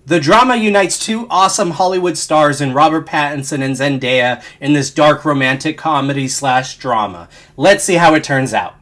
The drama unites two awesome Hollywood stars in Robert Pattinson and Zendaya in this dark romantic comedy slash drama. Let's see how it turns out.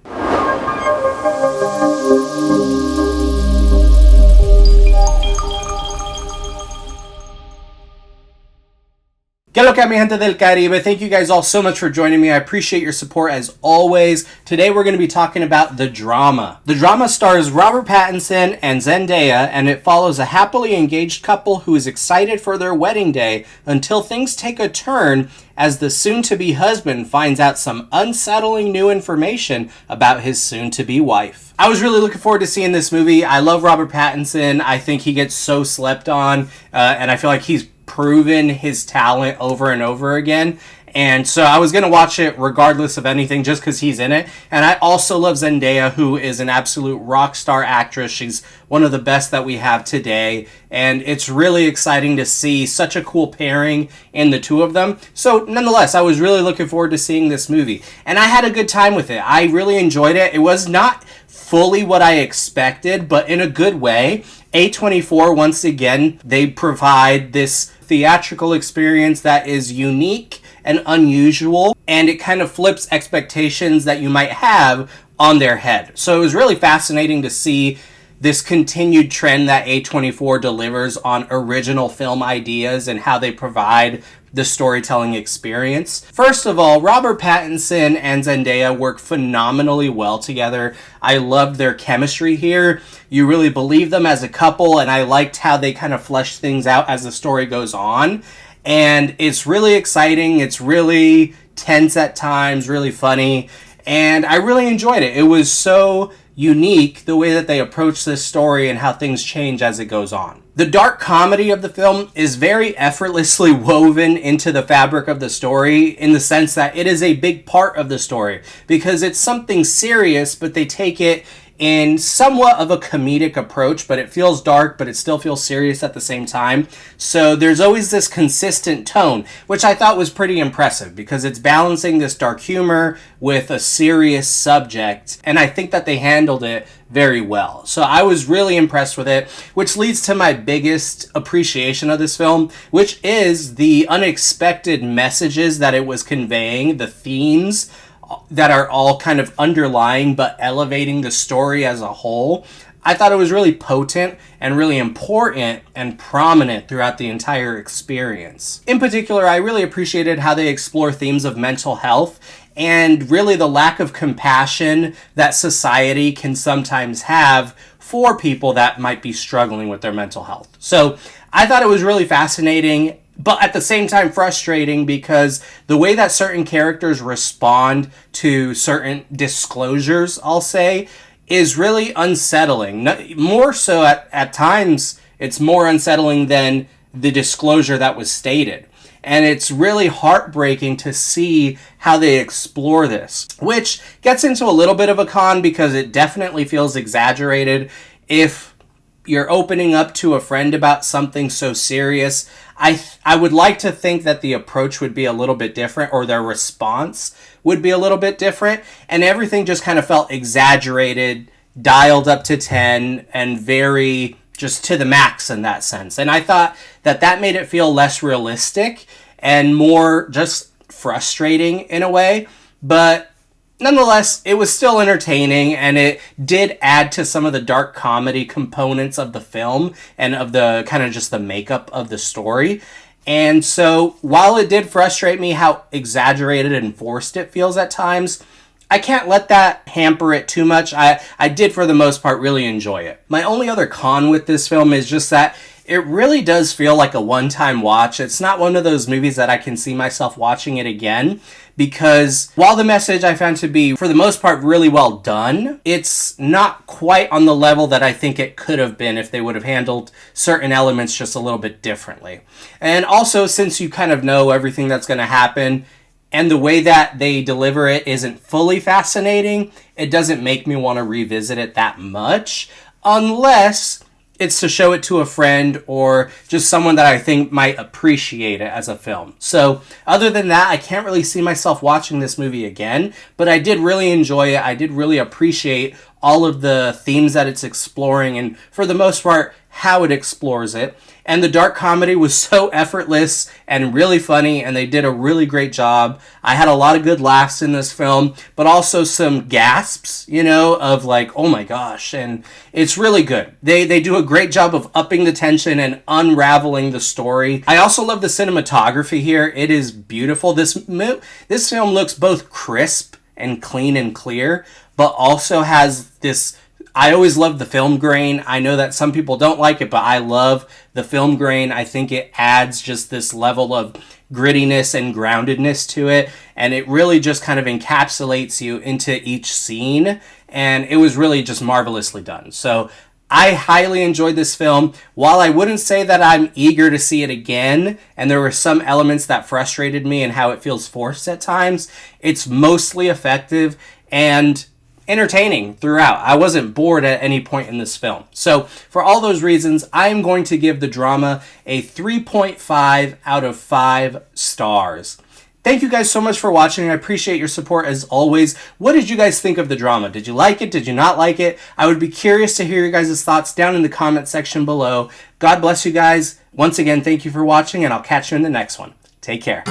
¿Qué lo que mi gente del Caribe? Thank you guys all so much for joining me. I appreciate your support as always. Today we're going to be talking about The Drama. The Drama stars Robert Pattinson and Zendaya, and it follows a happily engaged couple who is excited for their wedding day until things take a turn as the soon-to-be husband finds out some unsettling new information about his soon-to-be wife. I was really looking forward to seeing this movie. I love Robert Pattinson. I think he gets so slept on, and I feel like he's proven his talent over and over again. And so I was going to watch it regardless of anything just because he's in it. And I also love Zendaya, who is an absolute rock star actress. She's one of the best that we have today. And it's really exciting to see such a cool pairing in the two of them. So nonetheless, I was really looking forward to seeing this movie. And I had a good time with it. I really enjoyed it. It was not fully what I expected, but in a good way. A24, once again, they provide this theatrical experience that is unique and unusual, and it kind of flips expectations that you might have on their head. So it was really fascinating to see this continued trend that A24 delivers on original film ideas and how they provide the storytelling experience. First of all, Robert Pattinson and Zendaya work phenomenally well together. I loved their chemistry here. You really believe them as a couple, and I liked how they kind of flesh things out as the story goes on. And it's really exciting. It's really tense at times, really funny, and I really enjoyed it. It was so unique the way that they approach this story and how things change as it goes on. The dark comedy of the film is very effortlessly woven into the fabric of the story in the sense that it is a big part of the story because it's something serious, but they take it in somewhat of a comedic approach, but it feels dark, but it still feels serious at the same time. So there's always this consistent tone, which I thought was pretty impressive because it's balancing this dark humor with a serious subject, and I think that they handled it very well. So I was really impressed with it, which leads to my biggest appreciation of this film, which is the unexpected messages that it was conveying, the themes that are all kind of underlying but elevating the story as a whole. I thought it was really potent and really important and prominent throughout the entire experience. In particular, I really appreciated how they explore themes of mental health and really the lack of compassion that society can sometimes have for people that might be struggling with their mental health. So I thought it was really fascinating, but at the same time frustrating because the way that certain characters respond to certain disclosures, I'll say, is really unsettling. More so at times, it's more unsettling than the disclosure that was stated. And it's really heartbreaking to see how they explore this, which gets into a little bit of a con because it definitely feels exaggerated. If you're opening up to a friend about something so serious, I would like to think that the approach would be a little bit different, or their response would be a little bit different, and everything just kind of felt exaggerated, dialed up to 10, and very just to the max in that sense. And I thought that that made it feel less realistic and more just frustrating in a way, but nonetheless, it was still entertaining, and it did add to some of the dark comedy components of the film and of the kind of just the makeup of the story. And so while it did frustrate me how exaggerated and forced it feels at times, I can't let that hamper it too much. I did, for the most part, really enjoy it. My only other con with this film is just that it really does feel like a one-time watch. It's not one of those movies that I can see myself watching it again, because while the message I found to be, for the most part, really well done, it's not quite on the level that I think it could have been if they would have handled certain elements just a little bit differently. And also, since you kind of know everything that's going to happen, and the way that they deliver it isn't fully fascinating, it doesn't make me want to revisit it that much, unless it's to show it to a friend or just someone that I think might appreciate it as a film. So other than that, I can't really see myself watching this movie again, but I did really enjoy it. I did really appreciate all of the themes that it's exploring, and for the most part, how it explores it. And the dark comedy was so effortless and really funny, and they did a really great job. I had a lot of good laughs in this film, but also some gasps, you know, of like, oh my gosh, and it's really good. They do a great job of upping the tension and unraveling the story. I also love the cinematography here. It is beautiful. This film looks both crisp and clean and clear, but also has this... I always love the film grain. I know that some people don't like it, but I love the film grain. I think it adds just this level of grittiness and groundedness to it, and it really just kind of encapsulates you into each scene, and it was really just marvelously done. So I highly enjoyed this film. While I wouldn't say that I'm eager to see it again, and there were some elements that frustrated me and how it feels forced at times, it's mostly effective and entertaining throughout. I wasn't bored at any point in this film. So for all those reasons, I'm going to give the drama a 3.5 out of 5 stars. Thank you guys so much for watching. I appreciate your support as always. What did you guys think of the drama? Did you like it? Did you not like it? I would be curious to hear your guys' thoughts down in the comment section below. God bless you guys. Once again, thank you for watching, and I'll catch you in the next one. Take care.